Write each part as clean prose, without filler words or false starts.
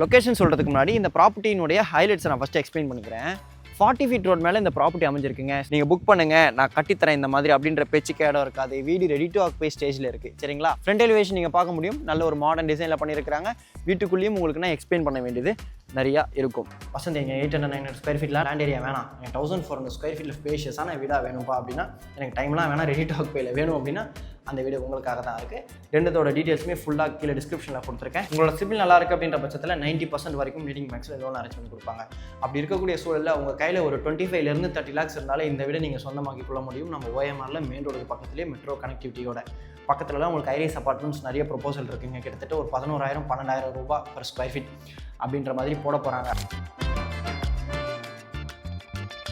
Location சொல்கிறதுக்கு முன்னாடி இந்த ப்ராப்பர்ட்டியினுடைய ஹைலைட்ஸ் நான் ஃபஸ்ட்டு எக்ஸ்பிளைன் பண்ணிக்கிறேன். 40 ஃபீட் ரோட் மேலே இந்த ப்ராப்பர்ட்டி அமைஞ்சிருக்குங்க. நீங்கள் புக் பண்ணுங்கள், நான் கட்டித்தரேன் இந்த மாதிரி அப்படின்ற பேச்சுக்கு இடம் இருக்காது. வீடு ரெடி டு ஆக்குபை ஸ்டேஜில் இருக்குது. சரிங்களா? ஃப்ரண்ட் எலிவேஷன் நீங்கள் பார்க்க முடியும். நல்ல ஒரு மாடர்ன் டிசைனில் பண்ணியிருக்காங்க. வீட்டுக்குள்ளேயும் உங்களுக்கு நான் எக்ஸ்பிளைன் பண்ண வேண்டியது நிறையா இருக்கும். வசந்த் எங்கள் 800-900 ஸ்கொயர் ஃபீட்டில் லேண்ட் ஏரியா வேணாம், எனக்கு 1400 ஸ்கொயர் ஃபீட்டில் ஸ்பேஷியஸான வீடாக வேணும்ப்பா அப்படின்னா, எனக்கு டைம்லாம் வேணாம், ரெடி டு ஆக்குபையில் வேணும் அப்படின்னா அந்த வீடியோ உங்களுக்காக தான் இருக்குது. ரெண்டுத்தோட டீட்டெயில்ஸுமே ஃபுல்லாக கீழே டிஸ்கிரிப்ஷனில் கொடுத்துருக்கேன். உங்களோட சிபில் நல்லா இருக்குது அப்படின்ற பட்சத்தில் 90% வரைக்கும் லீடிங் பேங்க்ஸில் லோன் அரேஞ்ச் பண்ணி கொடுப்பாங்க. அப்படி இருக்கக்கூடிய சூழலில் உங்கள் கையில் ஒரு 25 30 lakhs இருந்தாலும் இந்த வீடை நீங்கள் சொந்தமாக்கி கொள்ள முடியும். நம்ம OMRல மெயின் ரோடுக்கு பக்கத்துலேயே மெட்ரோ கனெக்டிவிட்டியோட பக்கத்துலலாம் உங்களுக்கு ஐரிஸ் அப்பார்ட்மெண்ட்ஸ் நிறைய ப்ரொபோசல் இருக்குங்க. கிட்டத்தட்ட ஒரு 11,000-12,000 ரூபாய் பர் ஸ்கொயர் ஃபீட் அப்படின்ற மாதிரி போட போகிறாங்க.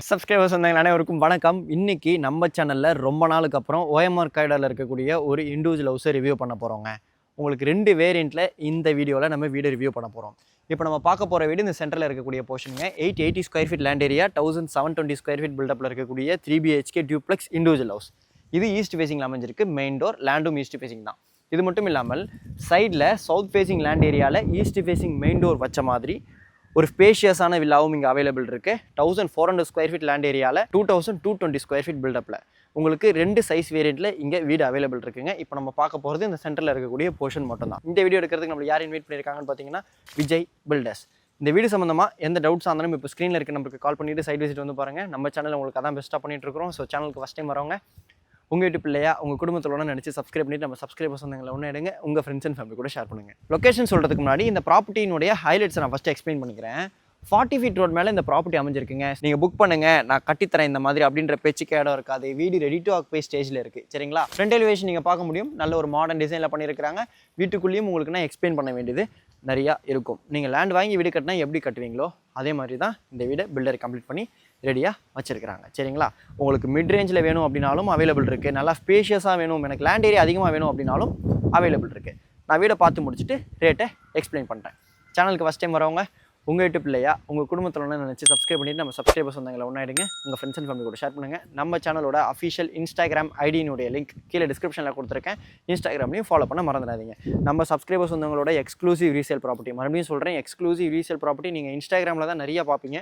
சப்ஸ்கிரைபர்ஸ் வந்தாங்க அனைவருக்கும் வணக்கம். இன்றைக்கி நம்ம சேனலில் ரொம்ப நாளுக்கு அப்புறம் OMR காரிடாரில் இருக்கக்கூடிய ஒரு இண்டிவிஜுவல் ஹவுஸை ரிவ்யூ பண்ண போகிறோங்க. உங்களுக்கு 2 வேரியண்ட்டில் இந்த வீடியோவில் நம்ம வீடு ரிவ்யூ பண்ண போகிறோம். இப்போ நம்ம பார்க்க போகிற வீடு இந்த சென்டரில் இருக்கக்கூடிய போர்ஷனுங்க. 880 square feet land area, 1720 square feet பில்டப்பில் இருக்கக்கூடிய 3 BHK டியூப்ளெக்ஸ் இண்டிவிஜுவல் ஹவுஸ். இது ஈஸ்ட் ஃபேசிங்கில் அமைஞ்சிருக்கு. மெயின் டோர், லேண்டும் ஈஸ்ட் ஃபேசிங் தான். இது மட்டும் இல்லாமல் சைடில் சவுத் ஃபேசிங் லேண்ட் ஏரியாவில் ஈஸ்ட் ஃபேசிங் மெயின் டோர் வச்ச மாதிரி ஒரு ஸ்பேஷியஸான வில்லாவும் இங்கே அவைலபிள் இருக்குது. 1400 ஸ்கொயர் ஃபீட் லேண்ட் ஏரியாவில் 2220 ஸ்கொயர் ஃபீட் பில்டப்பில் உங்களுக்கு 2 சைஸ் வேரியண்ட்டில் இங்கே வீடு அவைலபிள் இருக்குங்க. இப்போ நம்ம பார்க்க போகிறது இந்த சென்டரில் இருக்கக்கூடிய போர்ஷன் மட்டும் தான். இந்த வீடியோ எடுக்கிறதுக்கு நம்ம யார் இன்வைட் பண்ணியிருக்காங்கன்னு பார்த்தீங்கன்னா விஜய் பில்டர்ஸ். இந்த வீடு சம்மந்தமாக எந்த டவுட்ஸாக இருந்தாலும் இப்போ ஸ்க்ரீனில் இருக்க நம்பருக்கு கால் பண்ணிவிட்டு சைட் விசிட் வந்து பாருங்கள். நம்ம சேனலில் உங்களுக்கு அதான் பெஸ்ட்டாக பண்ணிட்டு இருக்கிறோம். ஸோ சேனலுக்கு ஃபஸ்ட் டைம் வரவங்க உங்கள் வீட்டு பிள்ளையா உங்கள் குடும்பத்தோட நினச்சி சப்ஸ்கிரைப் பண்ணிட்டு நம்ம சப்ஸ்கிரைபர்ஸ் வந்தவங்களை ஒன்று எடுங்க, உங்கள் ஃப்ரெண்ட்ஸ் அண்ட் ஃபேமிலி கூட ஷேர் பண்ணுங்கள். லொகேஷன் சொல்கிறதுக்கு முன்னாடி இந்த ப்ராப்பர்ட்டியினுடைய ஹைலைட்ஸ் நான் ஃபஸ்ட்டு எக்ஸ்பிளைன் பண்ணிக்கிறேன். 40 ஃபீட் ரோட் மேலே இந்த ப்ராப்பர்ட்டி அமைஞ்சிருக்குங்க. நீங்கள் புக் பண்ணுங்கள், நான் கட்டித்தரேன் இந்த மாதிரி அப்படின்ற பேச்சுக்கு இடம் இருக்காது. வீடு ரெடி டு ஆக்குபை ஸ்டேஜில் இருக்குது. சரிங்களா? ஃப்ரண்ட் எலிவேஷன் நீங்கள் பார்க்க முடியும். நல்ல ஒரு மாடர்ன் டிசைனில் பண்ணியிருக்கிறாங்க. வீட்டுக்குள்ளேயும் உங்களுக்கு நான் எக்ஸ்பிளைன் பண்ண வேண்டியது நிறையா இருக்கும். நீங்கள் லேண்ட் வாங்கி வீடு கட்டினா எப்படி கட்டுவீங்களோ அதே மாதிரி தான் இந்த வீடை பில்டர் கம்ப்ளீட் பண்ணி ரெடியாக வச்சுருக்கிறாங்க. சரிங்களா? உங்களுக்கு மிட் ரேஞ்சில் வேணும் அப்படின்னாலும் அவைலபிள் இருக்குது. நல்லா ஸ்பேஷியஸாக வேணும், எனக்கு லேண்ட் ஏரியா அதிகமாக வேணும் அப்படின்னாலும் அவைலபிள் இருக்குது. நான் வீடை பார்த்து முடிச்சுட்டு ரேட்டை எக்ஸ்பிளைன் பண்ணுறேன். சேனலுக்கு ஃபஸ்ட் டைம் வரவங்க உங்கள் வீட்டு பிள்ளையா உங்கள் குடும்பத்தில் ஒன்று நினச்சி சப்ஸ்கிரைப் பண்ணிவிட்டு நம்ம சப்ஸ்கிரைபர்ஸ் வந்தவங்களை ஒன்றாயிடுங்க, உங்கள் ஃப்ரெண்ட்ஸ் அண்ட் ஃபேமிலி கூட ஷேர் பண்ணுங்கள். நம்ம சேனலோட அஃபிஷியல் இன்ஸ்டாகிராம் ஐடியினுடைய லிங்க் கீழே டிஸ்கிரிப்ஷனில் கொடுத்துருக்கேன். இன்ஸ்டாகிராம்லையும் ஃபாலோ பண்ண மறந்துடாதீங்க. நம்ம சப்ஸ்கிரைபர்ஸ் வந்தவங்களோட எக்ஸ்க்ளூசிவ் ரீசேல் ப்ராப்பர்ட்டி, மறுபடியும் சொல்கிறேன், எக்ஸ்க்ளூசிவ் ரீசேல் ப்ராப்பர்ட்டி நீங்கள் இன்ஸ்டாகிராமில் தான் நிறையா பார்ப்பீங்க.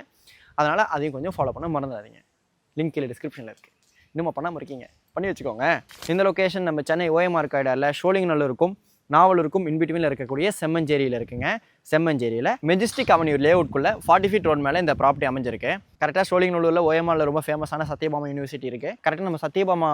அதனால் அதையும் கொஞ்சம் ஃபாலோ பண்ண மறந்துடாதீங்க. லிங்க் கீழே டிஸ்கிரிப்ஷனில் இருக்குது. இன்னும் பண்ணாமல் இருக்கீங்க, பண்ணி வச்சுக்கோங்க. இந்த லொக்கேஷன் நம்ம சென்னை OMR காரிடாரில் ஷோலிங்கநல்லூருக்கும் நாவலூருக்கும் இன்பிட்வீனில் இருக்கக்கூடிய செம்மஞ்சேரியில் இருக்குங்க. செம்மஞ்சேரியில் மெஜஸ்டிக் அவென்யூ லேஅவுட்குள்ளே 40 ஃபீட் ரோட் மேலே இந்த ப்ராப்பர்ட்டி அமைஞ்சிருக்கு. கரெக்டாக ஷோலிங்கநல்லூரில் OMRல ரொம்ப ஃபேமஸான சத்யபாமா யூனிவர்சிட்டி இருக்குது. கரெக்டாக நம்ம சத்யபாமா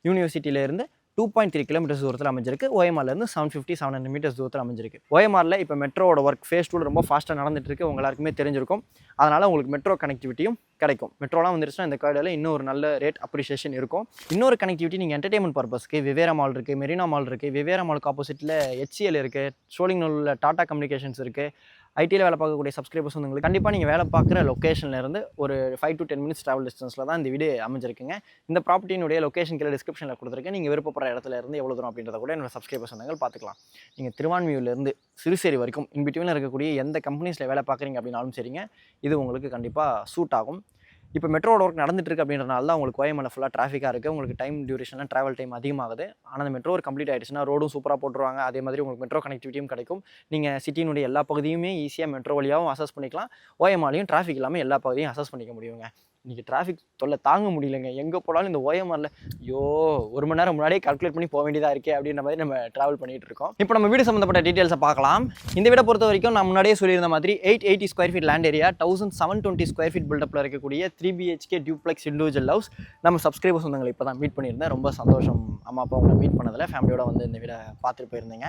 யூனிவர்சிட்டியிலேருந்து 2.3 கிலோமீட்டர்ஸ் தூரத்தில் அமைஞ்சிருக்கு. OMRலேருந்து 750-700 மீட்டர்ஸ் தூரத்தில் அமைஞ்சிருக்கு. OMRல இப்போ மெட்ரோட ஒர்க் ஃபேஸ் 2 ரொம்ப ஃபாஸ்ட்டாக நடந்துட்டு இருக்கு. உங்க எல்லாருக்குமே தெரிஞ்சிருக்கும். அதனால் உங்களுக்கு மெட்ரோ கனெக்டிவிட்டியும் கிடைக்கும். மெட்ரோலாம் வந்துருச்சுன்னா இந்த காரிடாரில் இன்னும் ஒரு நல்ல ரேட் அப்ரிஷியேஷன் இருக்கும். இன்னொரு கனெக்டிவிட்டி நீங்கள் என்டர்டைன்மெண்ட் பர்பஸ்க்கு விவேரா மால் இருக்குது, மெரினா மால் இருக்குது. விவேரா மாலுக்கு ஆப்போசிட்டில் HCL இருக்குது. ஷோலிங்கநல்லூரில் டாடா கம்யூனிகேஷன்ஸ் இருக்குது. ஐடியில் வேலை பார்க்கக்கூடிய சப்ஸ்கிரைபர்ஸ் வந்து உங்களுக்கு கண்டிப்பாக நீங்கள் வேலை பார்க்குற லொக்கேஷன்லேருந்து ஒரு 5 to 10 மினிட்ஸ் ட்ராவல் டிஸ்டன்ஸில் தான் இந்த வீடு அமைஞ்சிருக்குங்க. இந்த ப்ராப்பர்ட்டியினுடைய லொக்கேஷன் கீழே டிஸ்கிரிப்ஷனில் கொடுத்துருக்கேன். நீங்கள் விருப்பப்படுற இடத்துல இருந்து எவ்வளோ தூரம் அப்படின்றத கூட என்னோட சப்ஸ்கிரைபர்ஸ் வந்து பார்த்துக்கலாம். நீங்கள் திருவான்மியூர்லேருந்து சிறுசேரி வரைக்கும் இன்பிட்வீனில் இருக்கக்கூடிய எந்த கம்பெனிஸில் வேலை பார்க்குறீங்க அப்படின்னாலும் சரிங்க, இது உங்களுக்கு கண்டிப்பாக சூட் ஆகும். இப்போ மெட்ரோட ஒர்க் நடந்துட்டு இருக்கு அப்படின்றனால தான் உங்களுக்கு OMRல ஃபுல்லாக டிராஃபிக்காக இருக்குது. உங்களுக்கு டைம் டியூரேஷன்லாம் ட்ராவல் டைம் அதிகமாகுது. ஆனால் அந்த மெட்ரோ ஒரு கம்ப்ளீட் ஆகிடுச்சுன்னா ரோடும் சூப்பராக போட்டுருவாங்க. அதே மாதிரி உங்களுக்கு மெட்ரோ கனெக்டிவிட்டியும் கிடைக்கும். நீங்கள் சிட்டியினுடைய எல்லா பகுதியுமே ஈஸியாக மெட்ரோ வழியாகவும் அசஸ் பண்ணிக்கலாம். OMRலையும் டிராஃபிக் இல்லாமல் எல்லா பகுதியும் அசஸ் பண்ணிக்க முடியுங்க. இன்றைக்கி டிராஃபிக் தொல்லை தாங்க முடியலைங்க. எங்கே போனாலும் இந்த OMRல ஐயோ 1 மணி நேரம் முன்னாடியே கால்குலேட் பண்ணி போக வேண்டியதாக இருக்கே அப்படின்ற மாதிரி நம்ம ட்ராவல் பண்ணிகிட்டு இருக்கோம். இப்போ நம்ம வீடு சம்மந்தப்பட்ட டீட்டெயில்ஸை பார்க்கலாம். இந்த வீடை பொறுத்த வரைக்கும் நான் முன்னாடியே சொல்லியிருந்த மாதிரி 880 square feet land area, 1720 square feet பில்டப்பில் இருக்கக்கூடிய 3 BHK டியூப்ளெக்ஸ் இண்டிவிஜுவல் ஹவுஸ். நம்ம சப்ஸ்கிரைபர்ஸ் வந்தவங்களை இப்போ தான் மீட் பண்ணியிருந்தேன். ரொம்ப சந்தோஷம் அம்மா அப்பா உங்களை மீட் பண்ணதில். ஃபேமிலியோட வந்து இந்த வீடை பார்த்துட்டு போயிருந்தீங்க.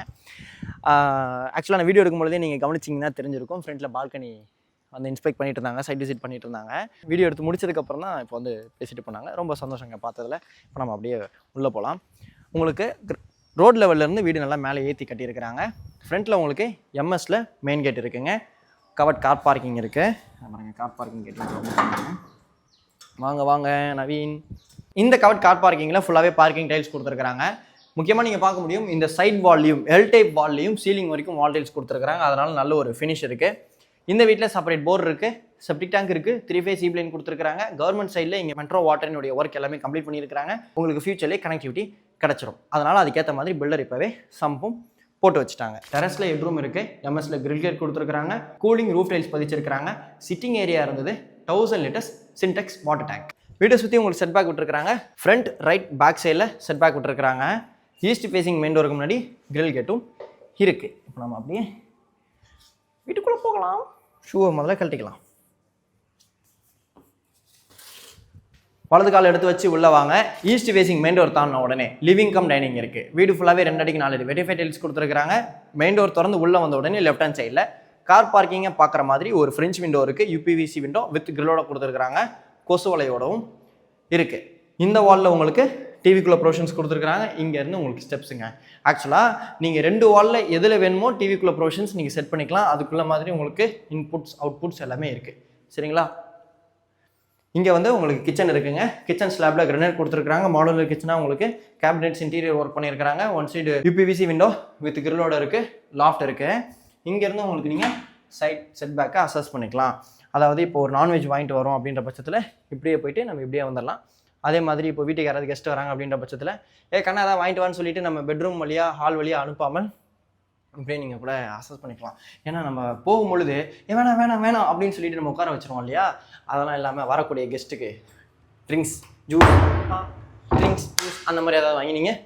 ஆக்சுவலாக நான் வீடியோ எடுக்கும்போதே நீங்கள் கவனிச்சிங்கன்னா தெரிஞ்சிருக்கும். ஃப்ரண்ட்டில் பால்கனி வந்து இன்ஸ்பெக்ட் பண்ணிட்டு இருந்தாங்க, சைட் விசிட் பண்ணிட்டு இருந்தாங்க. வீடியோ எடுத்து முடிச்சதுக்கப்புறம் தான் இப்போ வந்து பேசிட்டு போனாங்க. ரொம்ப சந்தோஷங்க பார்த்ததில். இப்போ நம்ம அப்படியே உள்ளே போகலாம். உங்களுக்கு ரோட் லெவல்லேருந்து வீடு நல்லா மேலே ஏற்றி கட்டியிருக்கிறாங்க. ஃப்ரண்ட்டில் உங்களுக்கு எம்எஸ்ல மெயின் கேட் இருக்குங்க. கவர்ட் கார் பார்க்கிங் இருக்குது. பாருங்கள், கார் பார்க்கிங் கேட் வாங்க வாங்க நவீன். இந்த கவர்ட் கார் பார்க்கிங்கில் ஃபுல்லாகவே பார்க்கிங் டைல்ஸ் கொடுத்துருக்குறாங்க. முக்கியமாக நீங்கள் பார்க்க முடியும் இந்த சைட் வால்லையும் எல் டைப் வால்லையும் சீலிங் வரைக்கும் வால் டைல்ஸ் கொடுத்துருக்குறாங்க. அதனால் நல்ல ஒரு ஃபினிஷ் இருக்குது. இந்த வீட்டில் செப்பரேட் போர் இருக்குது, செப்டிக் டேங்க் இருக்குது, 3 phase ஈப் லைன் கொடுத்துருக்காங்க. கவர்மெண்ட் சைடில் இங்கே மெட்ரோ வாட்டரினுடைய ஒர்க் எல்லாமே கம்ப்ளீட் பண்ணியிருக்காங்க. உங்களுக்கு ஃபியூச்சர்லேயே கனெக்டிவிட்டி கிடச்சிரும். அதனால் அதுக்கேற்ற மாதிரி பில்டர் இப்போவே சம்பும் போட்டு வச்சுட்டாங்க. டெரஸில் ஹெட்ரூம் இருக்குது, எம்எஸ்ல கிரில் கேட் கொடுத்துருக்காங்க, கூலிங் ரூஃப் டைல்ஸ் பதிச்சிருக்காங்க, சிட்டிங் ஏரியா இருந்தது, 1000 லிட்டர்ஸ் சின்டெக்ஸ் வாட்டர் டேங்க். வீட்டை சுற்றி உங்களுக்கு செட் பேக் விட்டுருக்காங்க. ஃப்ரண்ட் ரைட் பேக் சைடில் செட் பேக் விட்டுருக்காங்க. ஈஸ்ட் ஃபேசிங் மெயின் டோருக்கு முன்னாடி கிரில் கேட்டும் இருக்குது. இப்போ நம்ம அப்படியே வீட்டுக்குள்ளே போகலாம். ஷூவை முதல்ல கழட்டிக்கலாம். வலது கால் எடுத்து வச்சு உள்ளே வாங்க. ஈஸ்ட் ஃபேசிங் மெயின் டோர் தாண்டின உடனே லிவிங் கம் டைனிங் இருக்குது. வீடு ஃபுல்லாகவே 2 அடிக்கு 4 அடி வெட்டிஃபை டைல்ஸ் கொடுத்துருக்காங்க. மெயின் டோர் திறந்து உள்ளே வந்த உடனே லெஃப்ட் ஹேண்ட் சைடில் கார் பார்க்கிங்கை பார்க்குற மாதிரி ஒரு ஃப்ரெஞ்ச் விண்டோ இருக்குது. யூபிவிசி விண்டோ வித் கிரில்லோட கொடுத்துருக்காங்க, கொசு வலையோடவும் இருக்குது. இந்த வாலில் உங்களுக்கு டிவிக்குள்ளே ப்ரொவிஷன்ஸ் கொடுத்துருக்காங்க. இங்கேருந்து உங்களுக்கு ஸ்டெப்ஸுங்க. ஆக்சுவலாக நீங்கள் 2 வாலில் எதில் வேணுமோ டிவிக்குள்ளே ப்ரொவிஷன்ஸ் நீங்கள் செட் பண்ணிக்கலாம். அதுக்குள்ள மாதிரி உங்களுக்கு இன்புட்ஸ் அவுட்புட்ஸ் எல்லாமே இருக்குது. சரிங்களா? இங்கே வந்து உங்களுக்கு கிச்சன் இருக்குங்க. கிச்சன் ஸ்லாப்ல கிரனைட் கொடுத்துருக்காங்க. மாடுலர் கிச்சனாக உங்களுக்கு கேபினெட்ஸ் இன்டீரியர் ஒர்க் பண்ணியிருக்காங்க. One side UPVC window with கிரில்லோட இருக்குது, லாஃப்ட் இருக்குது. இங்கேருந்து உங்களுக்கு நீங்கள் சைட் செட் பேக்கை அசஸ் பண்ணிக்கலாம். அதாவது இப்போ ஒரு நான்வெஜ் வாங்கிட்டு வரோம் அப்படின்ற பட்சத்தில் இப்படியே போயிட்டு நம்ம இப்படியே வந்துடலாம். அதே மாதிரி இப்போ வீட்டுக்கு யாராவது கெஸ்ட் வராங்க அப்படின்ற பட்சத்தில் கண்ணா ஏதாவது வாங்கிட்டு வான்னு சொல்லிட்டு நம்ம பெட்ரூம் வழியாக ஹால் வழியாக அனுப்பாமல் இப்படியே நீங்கள் கூட அசஸ் பண்ணிக்கலாம். ஏன்னா நம்ம போகும்பொழுது வேணாம் வேணாம் வேணாம் அப்படின்னு சொல்லிட்டு நம்ம உட்கார வச்சுருவோம் இல்லையா? அதெல்லாம் இல்லாமல் வரக்கூடிய கெஸ்ட்டுக்கு ட்ரிங்க்ஸ் ஜூஸ் அந்த மாதிரி ஏதாவது வாங்கி நீங்கள்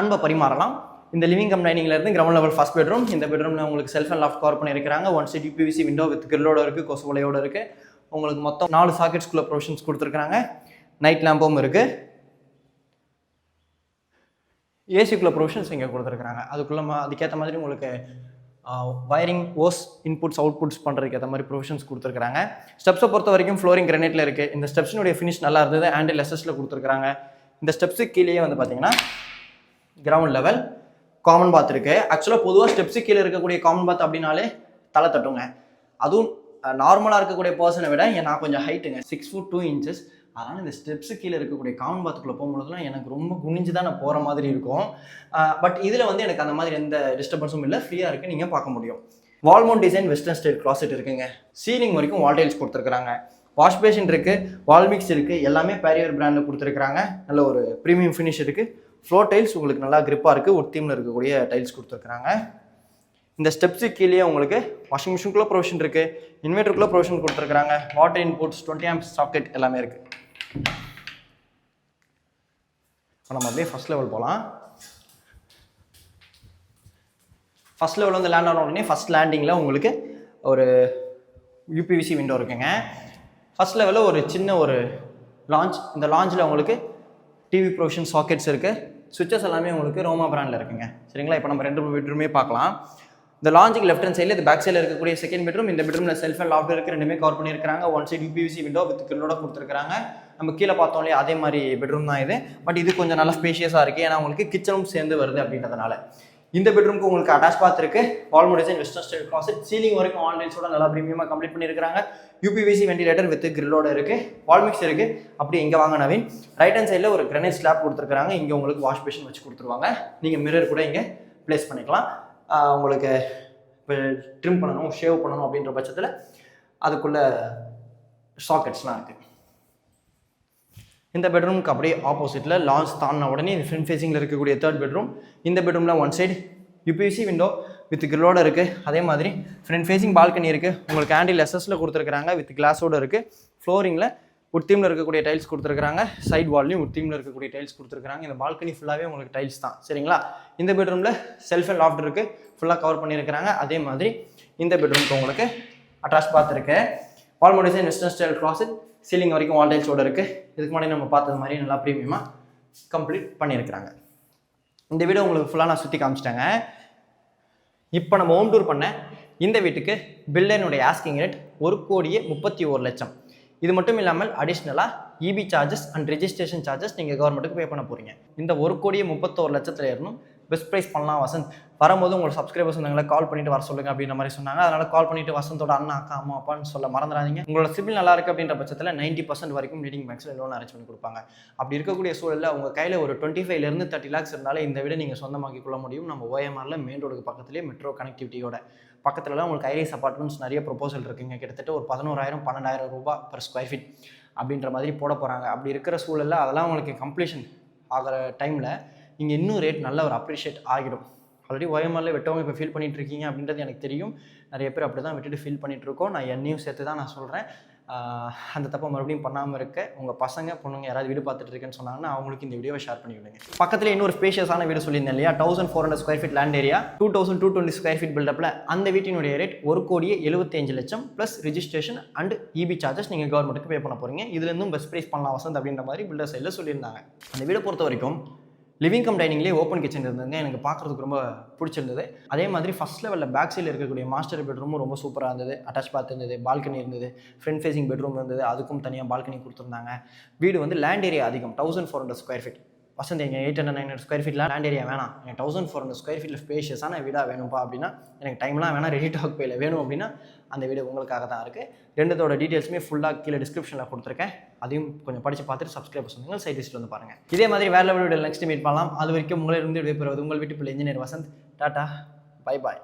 அன்பை பரிமாறலாம். இந்த லிவிங் கம் டைனிங்லேருந்து கிரவுண்ட் லெவல் ஃபர்ஸ்ட் பெட்ரூம். இந்த பெட்ரூமில் உங்களுக்கு செல்ஃப் அண்ட் லாஃப்ட் கவர் பண்ணியிருக்காங்க. One side UPVC window with கிரில்லோட இருக்குது, கொசு வலையோட இருக்குது. உங்களுக்கு மொத்தம் 4 சாக்கெட்ஸ்குள்ளே ப்ரொவிஷன்ஸ் கொடுத்துருக்காங்க. நைட் லேம்பும் இருக்குது. ஏசிக்குள்ளே ப்ரொவிஷன்ஸ் இங்கே கொடுத்துருக்காங்க. அதுக்கேற்ற மாதிரி உங்களுக்கு வயரிங் ஓஸ் இன்புட்ஸ் அவுட்புட்ஸ் பண்ணுறதுக்கு ஏற்ற மாதிரி ப்ரொவிஷன்ஸ் கொடுத்துருக்காங்க. ஸ்டெப்ஸை பொறுத்த வரைக்கும் ஃப்ளோரிங் கிரானைட்டில் இருக்குது. இந்த ஸ்டெப்ஸினுடைய ஃபினிஷ் நல்லா இருந்தது. ஹேண்டில் எஸ்எஸில் கொடுத்துருக்காங்க. இந்த ஸ்டெப்ஸுக்கு கீழே வந்து பார்த்தீங்கன்னா கிரவுண்ட் லெவல் காமன் பாத் இருக்குது. ஆக்சுவலாக பொதுவாக ஸ்டெப்ஸுக்கு கீழே இருக்கக்கூடிய காமன் பாத் அப்படின்னாலே தலை தட்டுங்க. அதுவும் நார்மலாக இருக்கக்கூடிய பர்சனை விட நான் கொஞ்சம் ஹைட்டுங்க, 6 feet 2 inches. அதனால் இந்த ஸ்டெப்ஸு கீழே இருக்கக்கூடிய காமன் பாத்துக்குள்ளே போகும்போதுலாம் எனக்கு ரொம்ப குனிஞ்சு தான் நான் போகிற மாதிரி இருக்கும். பட் இதில் வந்து எனக்கு அந்த மாதிரி எந்த டிஸ்டர்பன்ஸும் இல்லை, ஃப்ரீயாக இருக்குது, நீங்கள் பார்க்க முடியும். Wall mount design western style closet இருக்குங்க. சீலிங் வரைக்கும் வால் டைல்ஸ் கொடுத்துருக்காங்க. வாஷ் பேஷன் இருக்குது, வால் மிக்ஸ் இருக்குது, எல்லாமே பேரியர் பிராண்டில் கொடுத்துருக்காங்க. நல்ல ஒரு ப்ரீமியம் ஃபினிஷ் இருக்குது. ஃப்ளோர் டைல்ஸ் உங்களுக்கு நல்லா கிரிப்பாக இருக்குது. ஒரு தீமில் இருக்கக்கூடிய டைல்ஸ் கொடுத்துருக்காங்க. இந்த ஸ்டெப்ஸு கீழே உங்களுக்கு வாஷிங் மிஷினுக்குள்ளே ப்ரொவிஷன் இருக்குது, இன்வெர்ட்டருக்குள்ளே ப்ரொவிஷன் கொடுத்துருக்காங்க. வாட்டர் இன்புட்ஸ் 20 amps சாக்கெட் எல்லாமே இருக்குது. இப்போ நம்ம அப்படியே ஃபஸ்ட் லெவல் போகலாம். ஃபஸ்ட் லெவல் வந்து லேண்ட் ஆன உடனே ஃபஸ்ட் லேண்டிங்கில் உங்களுக்கு ஒரு யூபிவிசி விண்டோ இருக்குங்க. ஃபஸ்ட் லெவலில் ஒரு சின்ன ஒரு லான்ச். இந்த லான்ச்சில் உங்களுக்கு டிவி ப்ரொவிஷன் சாக்கெட்ஸ் இருக்குது. சுவிட்சஸ் எல்லாமே உங்களுக்கு ரோமா பிராண்டில் இருக்குங்க. சரிங்களா? இப்போ நம்ம 2 பெட்ரூமே பார்க்கலாம். இந்த லாஞ்சுக்கு லெஃப்ட் ஹேண்ட் சைடில் இது பேக் சைடில் இருக்கக்கூடிய செகண்ட் பெட்ரூம். இந்த பெட்ரூமில் செல்ஃப் அண்ட் லாஃப்ட் இருக்குது, ரெண்டுமே கவர் பண்ணியிருக்காங்க. One side UPVC window with கிரில்லோட கொடுத்துருக்காங்க. நம்ம கீழே பார்த்தோம் இல்லையா, அதே மாதிரி பெட்ரூம் தான் இது. பட் இது கொஞ்சம் நல்லா ஸ்பேஷியஸாக இருக்குது, ஏன்னா உங்களுக்கு கிச்சனும் சேர்ந்து வருது அப்படின்றதுனால. இந்த பெட்ரூமுக்கு உங்களுக்கு அட்டாச் பாத் இருக்குது. Wall mount design western style closet. Ceiling வரைக்கும் ஆன்லைன்ஸோட நல்லா ப்ரீமியமாக கம்ப்ளீட் பண்ணியிருக்காங்க. யூபிவிசி வெண்டிலேட்டர் வித் கிரில்லோட இருக்குது. வால் மிக்ஸ் இருக்குது. அப்படி இங்கே வாங்க நவீன். ரைட் ஹேண்ட் சைடில் ஒரு கிரானைட் ஸ்லாப் கொடுத்துருக்காங்க. இங்கே உங்களுக்கு வாஷ் பேஷன் வச்சு கொடுத்துருவாங்க. நீங்கள் மிரர் கூட இங்கே ப்ளேஸ் பண்ணிக்கலாம். உங்களுக்கு இப்போ ட்ரிம் பண்ணணும், ஷேவ் பண்ணணும் அப்படின்ற பட்சத்தில் அதுக்குள்ளே சாக்கெட்ஸ்லாம் இருக்குது. இந்த பெட்ரூமுக்கு அப்படியே ஆப்போசிட்டில் லான்ச் தாண்டின உடனே இது ஃப்ரண்ட் ஃபேஸிங்கில் இருக்கக்கூடிய தேர்ட் பெட்ரூம். இந்த பெட்ரூமில் one side UPVC window with கிரில்லோட இருக்குது. அதே மாதிரி ஃப்ரண்ட் ஃபேஸிங் பால்கனி இருக்குது. உங்களுக்கு ஹேண்டில் எஸ்எஸில் கொடுத்துருக்காங்க, வித் கிளாஸோடு இருக்குது. ஃப்ளோரிங்கில் உட் தீமில் இருக்கக்கூடிய டைல்ஸ் கொடுத்துருக்காங்க. சைட் வால்லையும் உட் தீமில் இருக்கக்கூடிய டைல்ஸ் கொடுத்துருக்காங்க. இந்த பால்கனி ஃபுல்லாகவே உங்களுக்கு டைல்ஸ் தான். சரிங்களா? இந்த பெட்ரூமில் செல்ஃப் அண்ட் லாஃப்ட் இருக்குது, ஃபுல்லாக கவர் பண்ணியிருக்கிறாங்க. அதே மாதிரி இந்த பெட்ரூமுக்கு உங்களுக்கு அட்டாச் பாத் இருக்குது. Wall mount design western style closet. Ceiling வரைக்கும் வால் டைல்ஸோடு இருக்குது. இதுக்கு முன்னாடி நம்ம பார்த்தது மாதிரி நல்லா ப்ரீமியமாக கம்ப்ளீட் பண்ணியிருக்கிறாங்க. இந்த வீடியோ உங்களுக்கு ஃபுல்லாக நான் சுற்றி காமிச்சிட்டேங்க. இப்போ நம்ம ஹோம் டூர் பண்ண இந்த வீட்டுக்கு பில்டனுடைய ஆஸ்கிங் ரேட் 1,31,00,000. இது மட்டும் இல்லாமல் அடிஷ்னலாக EB charges and registration charges நீங்கள் கவர்மெண்ட்டுக்கு பே பண்ண போகிறீங்க. இந்த 1,31,00,000 இருந்தும் பெஸ்ட் ப்ரைஸ் பண்ணலாம் வசந்த். வரும்போது உங்களோட சப்ஸ்கிரைபர்ஸ் வந்தாங்களே கால் பண்ணிட்டு வர சொல்லுங்க அப்படின்ற மாதிரி சொன்னாங்க. அதனால கால் பண்ணிட்டு வசந்தோட அண்ணா அக்கா அம்மா அப்பான்னு சொல்ல மறந்துடாதீங்க. உங்களோட சிபில் நல்லா இருக்குது அப்படின்ற பட்சத்தில் 90% வரைக்கும் லீடிங் பேங்க்ஸில் லோன் அரேஞ்ச் பண்ணி கொடுப்பாங்க. அப்படி இருக்கக்கூடிய சூழலில் உங்கள் கையில் ஒரு 25 to 30 lakhs இருந்தாலே இந்த விட நீங்கள் சொந்தமாக்கி கொள்ள முடியும். நம்ம ஓஎம்ஆரில் மெயின் ரோடுக்கு பக்கத்துலேயே மெட்ரோ கனெக்டிவிட்டியோட பக்கத்துலலாம் உங்களுக்கு ஐரிஸ் அப்பார்ட்மெண்ட்ஸ் நிறைய ப்ரொபோசல் இருக்குங்க. கிட்டத்தட்ட ஒரு 11,000 12,000 ரூபாய் per square feet அப்படின்ற மாதிரி போட போகிறாங்க. அப்படி இருக்கிற சூழலில் அதெல்லாம் உங்களுக்கு கம்ப்ளீஷன் ஆகிற டைமில் இங்கே இன்னும் ரேட் நல்ல ஒரு அப்ரிஷியேட் ஆகிடும். ஆல்ரெடி ஓஎம்ஆரில் வெட்டவங்க இப்போ ஃபீல் பண்ணிட்டு இருக்கீங்க அப்படின்றது எனக்கு தெரியும். நிறைய பேர் அப்படி தான் விட்டுட்டு ஃபீல் பண்ணிட்டு இருக்கோம். நான் என்னையும் சேர்த்து தான் நான் சொல்கிறேன். அந்த தப்பை மறுபடியும் பண்ணாமல் இருக்க உங்கள் பசங்க பொண்ணுங்க யாராவது வீடு பார்த்துட்டு இருக்கேன்னு சொன்னாங்கன்னா அவங்களுக்கு இந்த வீடியோவை ஷேர் பண்ணி விடுங்க. பக்கத்தில் இன்னொரு ஸ்பேஷியஸான வீடு சொல்லியிருந்தேன் இல்லையா, 1400 square feet land area, 2220 square feet பில்டப்பில். அந்த வீட்டினுடைய rate 1,75,00,000 plus registration and EB charges நீங்கள் கவர்மெண்ட்டுக்கு பே பண்ண போகிறீங்க. இதுலேருந்தும் பெஸ்ட் ப்ரைஸ் பண்ணலாம் வசந்த் அப்படின்ற மாதிரி பில்டர் சைடில் சொல்லியிருந்தாங்க. அந்த வீடை பொறுத்த வரைக்கும் லிவிங் கம் டைனிங்லேயே ஓப்பன் கிச்சன் இருந்ததுங்க. எனக்கு பார்க்குறதுக்கு ரொம்ப பிடிச்சிருந்தது. அதே மாதிரி ஃபஸ்ட் லெவலில் பேக் சைடில் இருக்கக்கூடிய மாஸ்டர் பெட்ரூமும் ரொம்ப சூப்பராக இருந்தது. அட்டாச் பாத் இருந்தது, பால்கனி இருந்தது, ஃப்ரண்ட் ஃபேசிங் பெட்ரூம் இருந்தது, அதுக்கும் தனியாக பால்கனி கொடுத்துருந்தாங்க. வீடு வந்து லேண்ட் ஏரியா அதிகம், 1400 ஸ்கொயர் ஃபீட். வசந்த் எங்கள் 800-900 ஸ்கொயர் ஃபீட்டில் லேண்ட் ஏரியா வேணாம், எனக்கு 1400 ஸ்கொயர் ஃபீட்டில் ஸ்பேஷியஸான வீடாக வேணும்ப்பா அப்படின்னா, எனக்கு டைம்லாம் வேணாம், ரெடி டாக் பேயில் வேணும் அப்படின்னா அந்த வீடு உங்களுக்காக தான் இருக்குது. ரெண்டுத்தோட டீட்டெயில்ஸுமே ஃபுல்லாக கீழே டிஸ்கிரிப்ஷனில் கொடுத்துருக்கேன். அதையும் கொஞ்சம் படித்து பார்த்துட்டு சப்ஸ்கிரைப் பண்ணுங்கள், சைட் விசிட் வந்து பாருங்கள். இதே மாதிரி வேறு லெவல் வீடியோ நெக்ஸ்ட் மீட் பண்ணலாம். அது வரைக்கும் உங்களிடம் விடைபெறுவது உங்கள் வீட்டு பிள்ளை engineer Vasanth. Tata, bye bye.